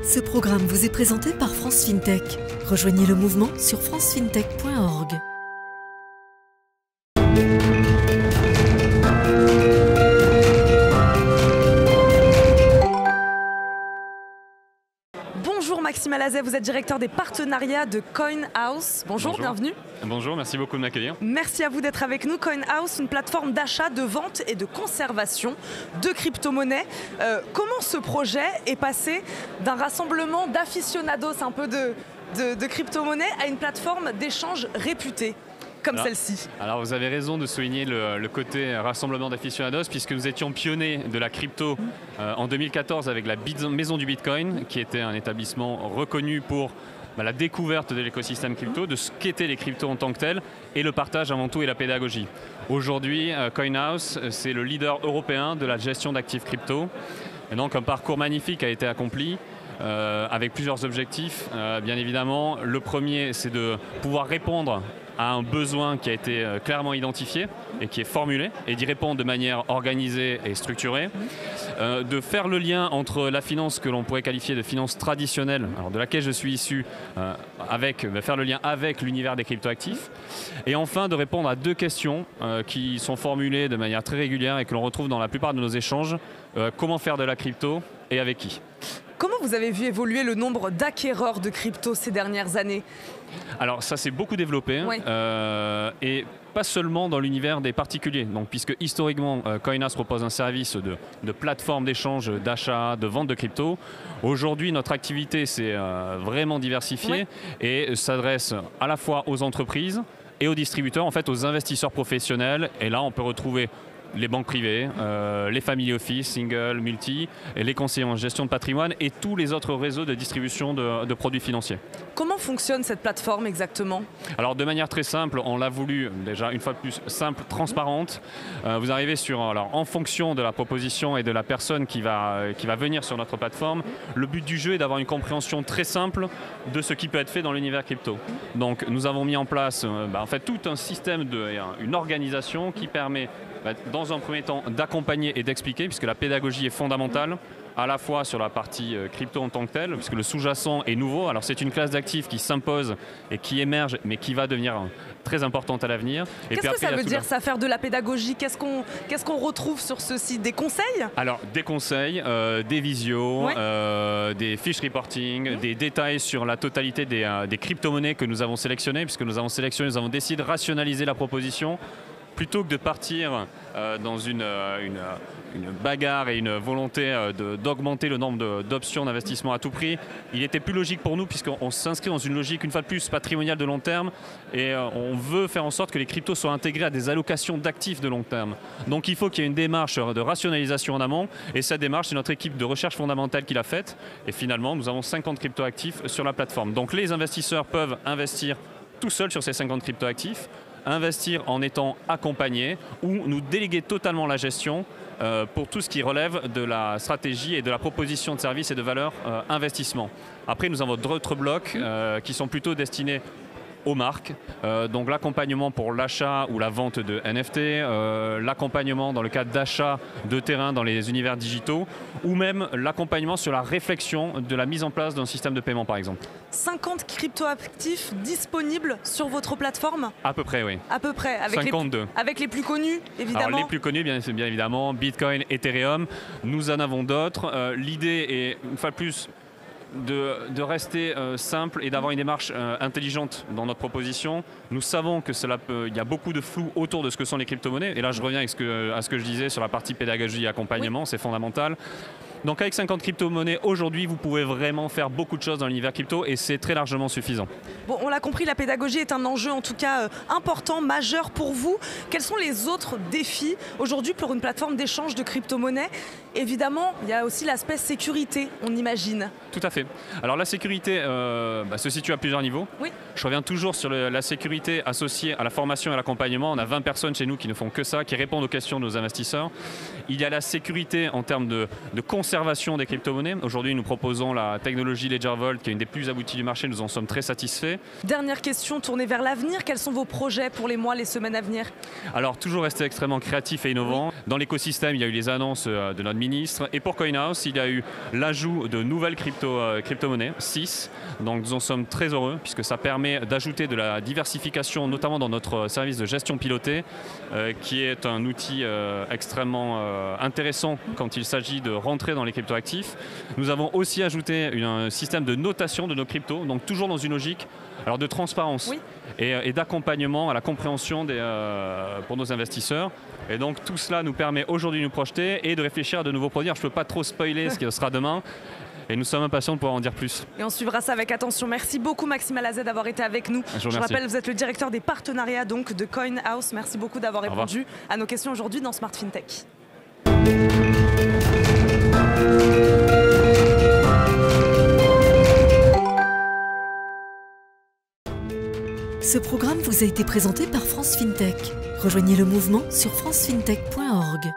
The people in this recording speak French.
Ce programme vous est présenté par France FinTech. Rejoignez le mouvement sur francefintech.org. Bonjour Maxime Alazet, vous êtes directeur des partenariats de CoinHouse. Bonjour, bienvenue. Bonjour, merci beaucoup de m'accueillir. Merci à vous d'être avec nous. CoinHouse, une plateforme d'achat, de vente et de conservation de crypto-monnaies. Comment ce projet est passé d'un rassemblement d'aficionados un peu de crypto-monnaies à une plateforme d'échange réputée comme celle-ci? Alors vous avez raison de souligner le côté rassemblement d'aficionados, puisque nous étions pionniers de la crypto en 2014 avec la Maison du Bitcoin, qui était un établissement reconnu pour la découverte de l'écosystème crypto, de ce qu'étaient les cryptos en tant que tels, et le partage avant tout et la pédagogie. Aujourd'hui, CoinHouse, c'est le leader européen de la gestion d'actifs crypto. Et donc un parcours magnifique a été accompli. Avec plusieurs objectifs, bien évidemment. Le premier, c'est de pouvoir répondre à un besoin qui a été clairement identifié et qui est formulé, et d'y répondre de manière organisée et structurée. De faire le lien entre la finance que l'on pourrait qualifier de finance traditionnelle, alors de laquelle je suis issu, faire le lien avec l'univers des cryptoactifs. Et enfin, de répondre à deux questions qui sont formulées de manière très régulière et que l'on retrouve dans la plupart de nos échanges. Comment faire de la crypto et avec qui ? Comment vous avez vu évoluer le nombre d'acquéreurs de crypto ces dernières années? Alors ça s'est beaucoup développé, oui. Et pas seulement dans l'univers des particuliers. Donc, puisque historiquement CoinHouse propose un service de plateforme d'échange, d'achat, de vente de crypto. Aujourd'hui, notre activité s'est vraiment diversifiée, oui, et s'adresse à la fois aux entreprises et aux distributeurs, en fait aux investisseurs professionnels. Et là on peut retrouver les banques privées, les family office, single, multi, et les conseillers en gestion de patrimoine et tous les autres réseaux de distribution de produits financiers. Comment fonctionne cette plateforme exactement? Alors de manière très simple, on l'a voulu déjà une fois de plus simple, transparente. Vous arrivez en fonction de la proposition et de la personne qui va venir sur notre plateforme, le but du jeu est d'avoir une compréhension très simple de ce qui peut être fait dans l'univers crypto. Donc nous avons mis en place tout un système, une organisation qui permet dans un premier temps d'accompagner et d'expliquer, puisque la pédagogie est fondamentale, à la fois sur la partie crypto en tant que telle, puisque le sous-jacent est nouveau. Alors c'est une classe d'actifs qui s'impose et qui émerge, mais qui va devenir très importante à l'avenir. Qu'est-ce que ça veut dire, ça, faire de la pédagogie? Qu'est-ce qu'on retrouve sur ce site? Des conseils? Alors des conseils, des visios, oui, des fiches reporting, des détails sur la totalité des crypto-monnaies que nous avons sélectionnées, puisque nous avons décidé de rationaliser la proposition. Plutôt que de partir dans une bagarre et une volonté d'augmenter le nombre d'options d'investissement à tout prix, il était plus logique pour nous, puisqu'on s'inscrit dans une logique une fois de plus patrimoniale de long terme, et on veut faire en sorte que les cryptos soient intégrés à des allocations d'actifs de long terme. Donc il faut qu'il y ait une démarche de rationalisation en amont, et cette démarche, c'est notre équipe de recherche fondamentale qui l'a faite, et finalement nous avons 50 cryptoactifs sur la plateforme. Donc les investisseurs peuvent investir tout seuls sur ces 50 cryptoactifs, investir en étant accompagnés, ou nous déléguer totalement la gestion pour tout ce qui relève de la stratégie et de la proposition de services et de valeur investissement. Après, nous avons d'autres blocs qui sont plutôt destinés aux marques, donc l'accompagnement pour l'achat ou la vente de NFT, l'accompagnement dans le cadre d'achat de terrain dans les univers digitaux, ou même l'accompagnement sur la réflexion de la mise en place d'un système de paiement par exemple. 50 cryptoactifs disponibles sur votre plateforme? À peu près, oui. À peu près, avec 52. Avec les plus connus, évidemment. Alors, les plus connus, bien évidemment, Bitcoin, Ethereum. Nous en avons d'autres. L'idée est, une fois de plus, de rester simple et d'avoir une démarche intelligente dans notre proposition. Nous savons que il y a beaucoup de flou autour de ce que sont les crypto-monnaies. Et là, je reviens à ce que je disais sur la partie pédagogie et accompagnement, oui, c'est fondamental. Donc avec 50 crypto-monnaies, aujourd'hui, vous pouvez vraiment faire beaucoup de choses dans l'univers crypto, et c'est très largement suffisant. Bon, on l'a compris, la pédagogie est un enjeu en tout cas important, majeur pour vous. Quels sont les autres défis aujourd'hui pour une plateforme d'échange de crypto-monnaies? Évidemment, il y a aussi l'aspect sécurité, on imagine. Tout à fait. Alors la sécurité se situe à plusieurs niveaux. Oui. Je reviens toujours sur la sécurité associée à la formation et à l'accompagnement. On a 20 personnes chez nous qui ne font que ça, qui répondent aux questions de nos investisseurs. Il y a la sécurité en termes de conseils conservation des crypto-monnaies. Aujourd'hui, nous proposons la technologie Ledger Vault, qui est une des plus abouties du marché. Nous en sommes très satisfaits. Dernière question tournée vers l'avenir. Quels sont vos projets pour les mois, les semaines à venir? Alors, toujours rester extrêmement créatif et innovant. Dans l'écosystème, il y a eu les annonces de notre ministre. Et pour CoinHouse, il y a eu l'ajout de nouvelles crypto-monnaies, 6. Donc, nous en sommes très heureux, puisque ça permet d'ajouter de la diversification, notamment dans notre service de gestion pilotée, qui est un outil extrêmement intéressant quand il s'agit de rentrer dans les cryptoactifs. Nous avons aussi ajouté un système de notation de nos cryptos, donc toujours dans une logique de transparence et d'accompagnement à la compréhension pour nos investisseurs. Et donc tout cela nous permet aujourd'hui de nous projeter et de réfléchir à de nouveaux produits. Alors, je ne peux pas trop spoiler ce qui sera demain. Et nous sommes impatients de pouvoir en dire plus. Et on suivra ça avec attention. Merci beaucoup Maxime Alazet d'avoir été avec nous. Je rappelle, vous êtes le directeur des partenariats donc, de CoinHouse. Merci beaucoup d'avoir répondu à nos questions aujourd'hui dans Smart FinTech. Ce programme vous a été présenté par France FinTech. Rejoignez le mouvement sur francefintech.org.